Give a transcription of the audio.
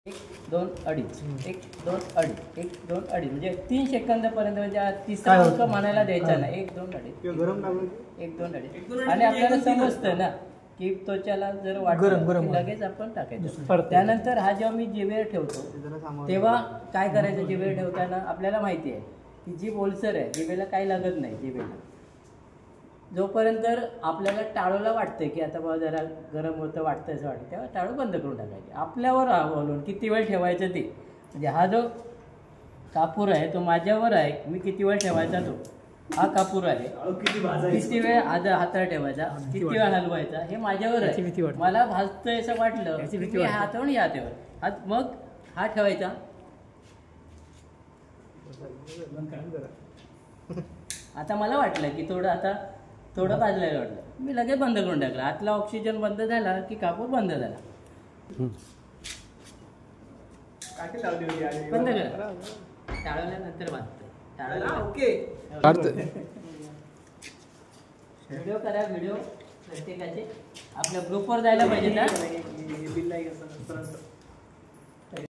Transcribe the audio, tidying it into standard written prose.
1 2 अडीच 1 2 अडीच 1 2 अडीच म्हणजे 3 सेकंदापर्यंत म्हणजे तिसरा अंक म्हणायला द्यायचा ना 1 2 अडीच 1 2 अडीच आणि आपल्याला समजतं ना की त्वचाला जर वाटलं की लगेच आपण टाकायचं. त्यानंतर हा जेव्हा मी जिभेवर ठेवतो तेव्हा काय करायचं. जिभेवर ठेवताना आपल्याला माहिती आहे की जीभ ओलसर आहे, जिभेला काही लागत नाही. जिभेला जोपर्यंत आपल्याला टाळूला वाटतं की आता बाबा जरा गरम होतं वाटतं असं वाटतं तेव्हा टाळू बंद करून टाकायचे. आपल्यावर अवलंबून किती वेळ ठेवायचं ते. म्हणजे हा जो कापूर आहे तो माझ्यावर आहे, मी किती वेळ ठेवायचा. तो हा कापूर आहे किती वेळ हातावर ठेवायचा, किती वेळ हलवायचा हे माझ्यावर आहे. मला भाजतंय असं वाटलं की हातावर या हातावर मग हा ठेवायचा. आता मला वाटलं की थोडं भाजलेलं वाटलं, मी लगेच बंद करून टाकलं. आतला ऑक्सिजन बंद झाला की कापूर बंद झाला. बंद करा. टाळल्यानंतर व्हिडिओ करा. व्हिडिओ प्रत्येकाचे आपल्या ग्रुपवर जायला पाहिजे ना.